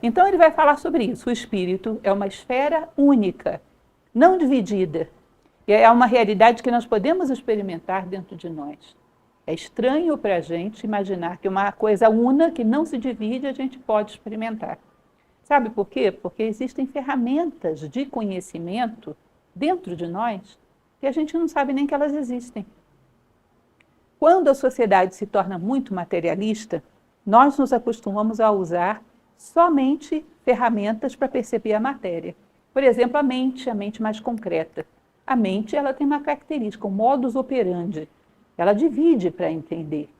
Então ele vai falar sobre isso. O espírito é uma esfera única, não dividida. E é uma realidade que nós podemos experimentar dentro de nós. É estranho para a gente imaginar que uma coisa una, que não se divide, a gente pode experimentar. Sabe por quê? Porque existem ferramentas de conhecimento dentro de nós que a gente não sabe nem que elas existem. Quando a sociedade se torna muito materialista, nós nos acostumamos a usar somente ferramentas para perceber a matéria. Por exemplo, a mente mais concreta. A mente ela tem uma característica, um modus operandi. Ela divide para entender.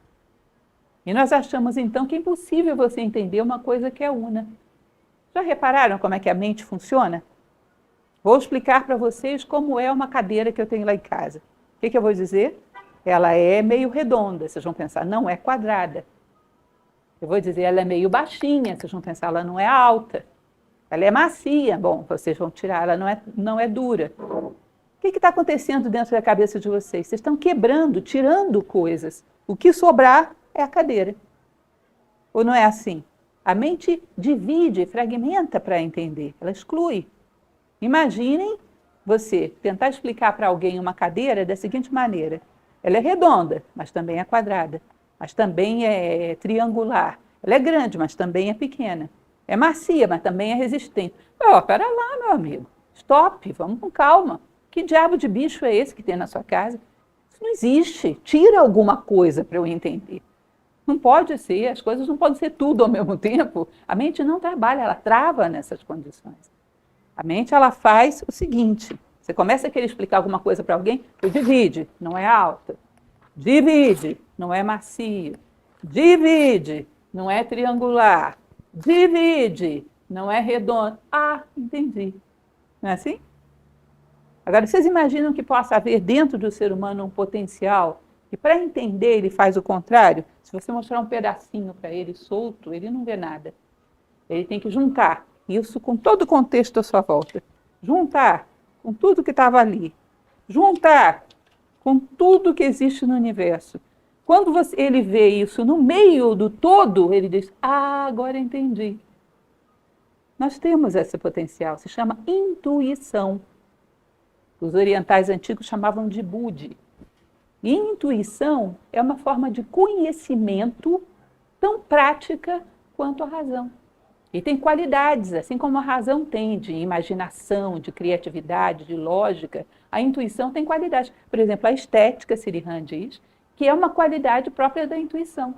E nós achamos, então, que é impossível você entender uma coisa que é una. Já repararam como é que a mente funciona? Vou explicar para vocês como é uma cadeira que eu tenho lá em casa. O que eu vou dizer? Ela é meio redonda, vocês vão pensar, não é quadrada. Eu vou dizer, ela é meio baixinha, vocês vão pensar, ela não é alta. Ela é macia, bom, vocês vão tirar, ela não é dura. O que está acontecendo dentro da cabeça de vocês? Vocês estão quebrando, tirando coisas. O que sobrar é a cadeira. Ou não é assim? A mente divide, fragmenta para entender, ela exclui. Imaginem você tentar explicar para alguém uma cadeira da seguinte maneira. Ela é redonda, mas também é quadrada, mas também é triangular. Ela é grande, mas também é pequena. É macia, mas também é resistente. Pera lá, meu amigo. Stop, vamos com calma. Que diabo de bicho é esse que tem na sua casa? Isso não existe. Tira alguma coisa para eu entender. Não pode ser, as coisas não podem ser tudo ao mesmo tempo. A mente não trabalha, ela trava nessas condições. A mente ela faz o seguinte, você começa a querer explicar alguma coisa para alguém, divide, não é alta. Divide, não é macio. Divide, não é triangular. Divide, não é redondo. Ah, entendi. Não é assim? Agora, vocês imaginam que possa haver dentro do ser humano um potencial que, para entender, ele faz o contrário? Se você mostrar um pedacinho para ele solto, ele não vê nada. Ele tem que juntar isso com todo o contexto à sua volta. Juntar com tudo que estava ali. Juntar com tudo que existe no universo. Quando ele vê isso no meio do todo, ele diz, agora entendi. Nós temos esse potencial, se chama intuição. Os orientais antigos chamavam de Budi. E intuição é uma forma de conhecimento tão prática quanto a razão. E tem qualidades, assim como a razão tem de imaginação, de criatividade, de lógica, a intuição tem qualidades. Por exemplo, a estética, Sirihan diz, que é uma qualidade própria da intuição.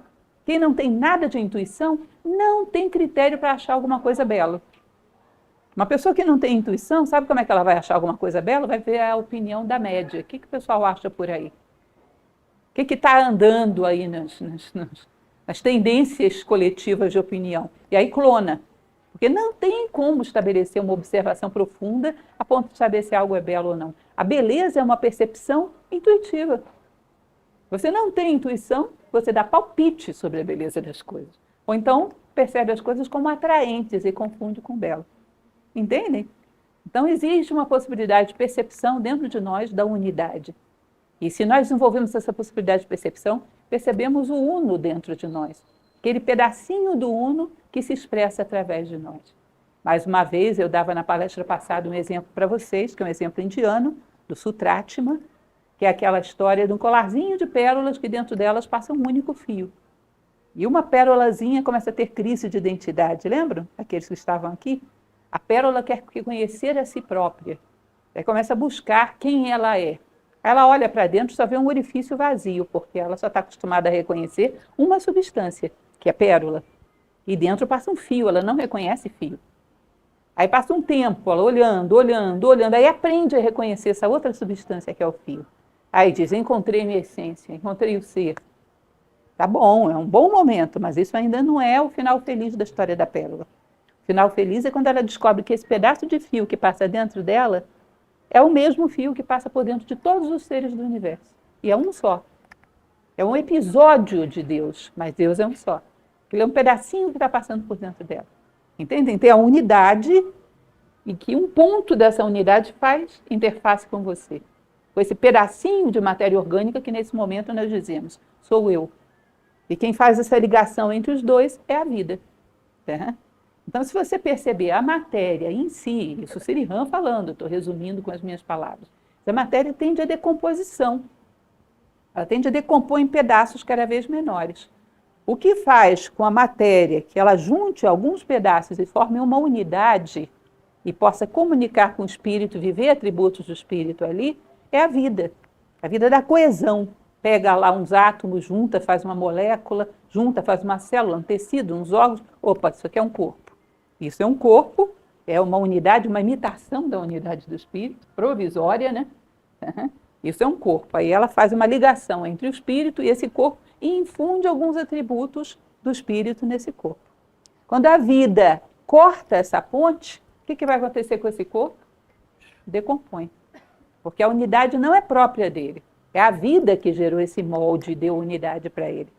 Quem não tem nada de intuição não tem critério para achar alguma coisa bela. Uma pessoa que não tem intuição, sabe como é que ela vai achar alguma coisa bela? Vai ver a opinião da média. O que o pessoal acha por aí? O que está andando aí nas tendências coletivas de opinião? E aí clona. Porque não tem como estabelecer uma observação profunda a ponto de saber se algo é belo ou não. A beleza é uma percepção intuitiva. Você não tem intuição, você dá palpite sobre a beleza das coisas. Ou então percebe as coisas como atraentes e confunde com belo. Entendem? Então existe uma possibilidade de percepção dentro de nós da unidade. E se nós desenvolvemos essa possibilidade de percepção, percebemos o uno dentro de nós. Aquele pedacinho do uno que se expressa através de nós. Mais uma vez, eu dava na palestra passada um exemplo para vocês, que é um exemplo indiano, do Sutratma, que é aquela história de um colarzinho de pérolas que dentro delas passa um único fio. E uma pérolazinha começa a ter crise de identidade, lembram? Aqueles que estavam aqui? A pérola quer conhecer a si própria. Aí começa a buscar quem ela é. Ela olha para dentro e só vê um orifício vazio, porque ela só está acostumada a reconhecer uma substância, que é a pérola. E dentro passa um fio, ela não reconhece fio. Aí passa um tempo, ela olhando, aí aprende a reconhecer essa outra substância que é o fio. Aí diz, encontrei minha essência, encontrei o ser. Tá bom, é um bom momento, mas isso ainda não é o final feliz da história da pérola. O final feliz é quando ela descobre que esse pedaço de fio que passa dentro dela é o mesmo fio que passa por dentro de todos os seres do universo. E é um só. É um episódio de Deus, mas Deus é um só. Ele é um pedacinho que está passando por dentro dela. Entendem? Tem a unidade e que um ponto dessa unidade faz interface com você. Com esse pedacinho de matéria orgânica que nesse momento nós dizemos, sou eu. E quem faz essa ligação entre os dois é a vida. Tá? Então, se você perceber a matéria em si, isso Srihan falando, estou resumindo com as minhas palavras, a matéria tende à decomposição. Ela tende a decompor em pedaços cada vez menores. O que faz com a matéria que ela junte alguns pedaços e forme uma unidade e possa comunicar com o espírito, viver atributos do espírito ali, é a vida da coesão. Pega lá uns átomos, junta, faz uma molécula, junta, faz uma célula, um tecido, uns órgãos. Opa, isso aqui é um corpo. Isso é um corpo, é uma unidade, uma imitação da unidade do espírito, provisória, né? Isso é um corpo. Aí ela faz uma ligação entre o espírito e esse corpo e infunde alguns atributos do espírito nesse corpo. Quando a vida corta essa ponte, o que vai acontecer com esse corpo? Decompõe. Porque a unidade não é própria dele. É a vida que gerou esse molde e deu unidade para ele.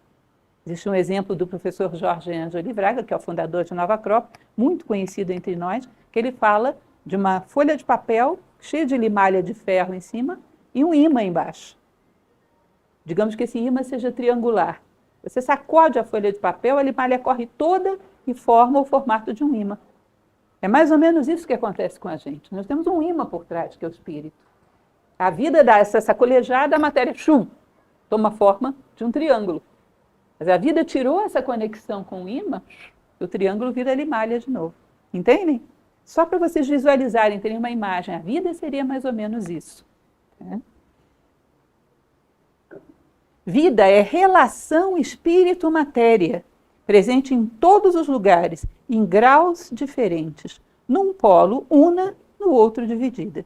Existe um exemplo do professor Jorge Ângelo Livraga, que é o fundador de Nova Acrópole, muito conhecido entre nós, que ele fala de uma folha de papel cheia de limalha de ferro em cima e um ímã embaixo. Digamos que esse ímã seja triangular. Você sacode a folha de papel, a limalha corre toda e forma o formato de um ímã. É mais ou menos isso que acontece com a gente. Nós temos um ímã por trás, que é o espírito. A vida dá essa sacolejada, a matéria toma forma de um triângulo. Mas a vida tirou essa conexão com o ímã, o triângulo vira limalha de novo. Entendem? Só para vocês visualizarem, terem uma imagem. A vida seria mais ou menos isso. Vida é relação espírito-matéria, presente em todos os lugares, em graus diferentes. Num polo, una, no outro, dividida.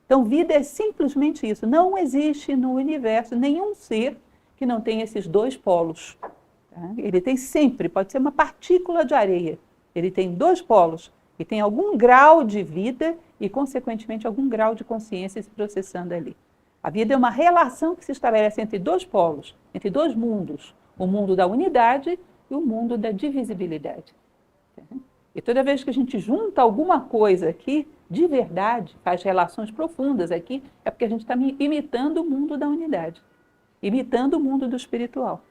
Então, vida é simplesmente isso. Não existe no universo nenhum ser que não tenha esses dois polos. Tá? Ele tem sempre, pode ser uma partícula de areia. Ele tem dois polos e tem algum grau de vida e, consequentemente, algum grau de consciência se processando ali. A vida é uma relação que se estabelece entre dois polos, entre dois mundos. O mundo da unidade e o mundo da divisibilidade. E toda vez que a gente junta alguma coisa aqui, de verdade, faz relações profundas aqui, é porque a gente está imitando o mundo da unidade, imitando o mundo do espiritual.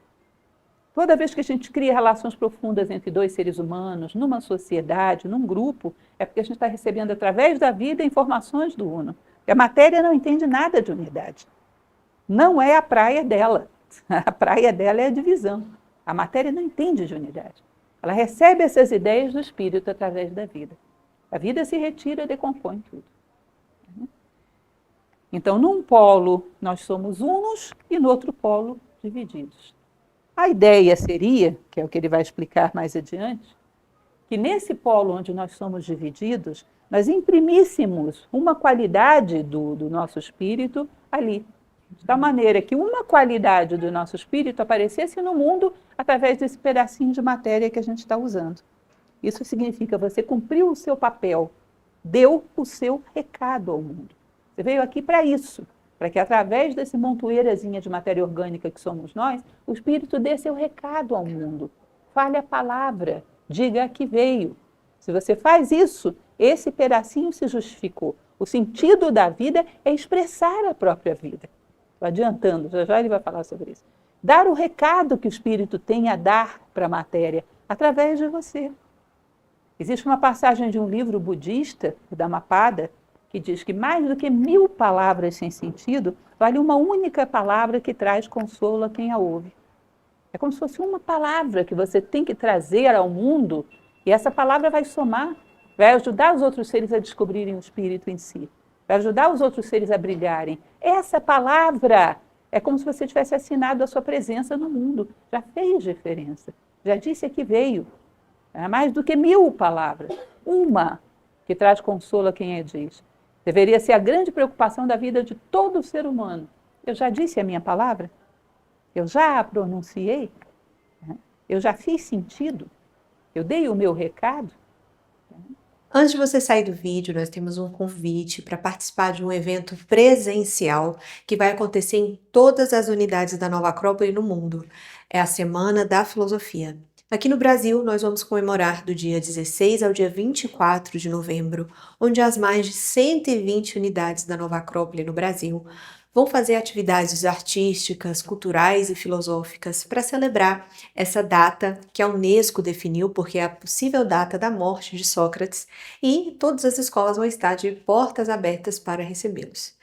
Toda vez que a gente cria relações profundas entre dois seres humanos, numa sociedade, num grupo, é porque a gente está recebendo através da vida informações do Uno. E a matéria não entende nada de unidade. Não é a praia dela. A praia dela é a divisão. A matéria não entende de unidade. Ela recebe essas ideias do espírito através da vida. A vida se retira, decompõe tudo. Então, num polo, nós somos unos e no outro polo, divididos. A ideia seria, que é o que ele vai explicar mais adiante, que nesse polo onde nós somos divididos, nós imprimíssemos uma qualidade do nosso espírito ali. De tal maneira que uma qualidade do nosso espírito aparecesse no mundo através desse pedacinho de matéria que a gente está usando. Isso significa você cumpriu o seu papel, deu o seu recado ao mundo. Você veio aqui para isso, para que através desse montoeirazinha de matéria orgânica que somos nós, o espírito dê seu recado ao mundo. Fale a palavra, diga que veio. Se você faz isso, esse pedacinho se justificou. O sentido da vida é expressar a própria vida. Estou adiantando, já ele vai falar sobre isso. Dar o recado que o espírito tem a dar para a matéria, através de você. Existe uma passagem de um livro budista, o Dhammapada, que diz que mais do que 1000 palavras sem sentido, vale uma única palavra que traz consolo a quem a ouve. É como se fosse uma palavra que você tem que trazer ao mundo, e essa palavra vai somar, vai ajudar os outros seres a descobrirem o espírito em si, vai ajudar os outros seres a brilharem. Essa palavra é como se você tivesse assinado a sua presença no mundo. Já fez diferença. Já disse que veio. É mais do que 1000 palavras. Uma que traz consolo a quem a diz. Deveria ser a grande preocupação da vida de todo ser humano. Eu já disse a minha palavra? Eu já a pronunciei? Eu já fiz sentido? Eu dei o meu recado? Antes de você sair do vídeo, nós temos um convite para participar de um evento presencial que vai acontecer em todas as unidades da Nova Acrópole no mundo. É a Semana da Filosofia. Aqui no Brasil, nós vamos comemorar do dia 16 ao dia 24 de novembro, onde as mais de 120 unidades da Nova Acrópole no Brasil vão fazer atividades artísticas, culturais e filosóficas para celebrar essa data que a Unesco definiu, porque é a possível data da morte de Sócrates, e todas as escolas vão estar de portas abertas para recebê-los.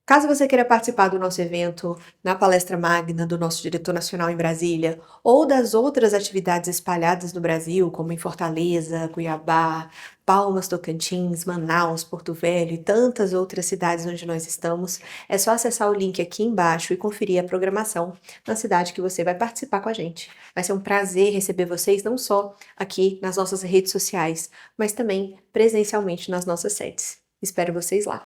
Caso você queira participar do nosso evento, na palestra magna do nosso diretor nacional em Brasília, ou das outras atividades espalhadas no Brasil, como em Fortaleza, Cuiabá, Palmas, Tocantins, Manaus, Porto Velho e tantas outras cidades onde nós estamos, é só acessar o link aqui embaixo e conferir a programação na cidade que você vai participar com a gente. Vai ser um prazer receber vocês não só aqui nas nossas redes sociais, mas também presencialmente nas nossas sedes. Espero vocês lá!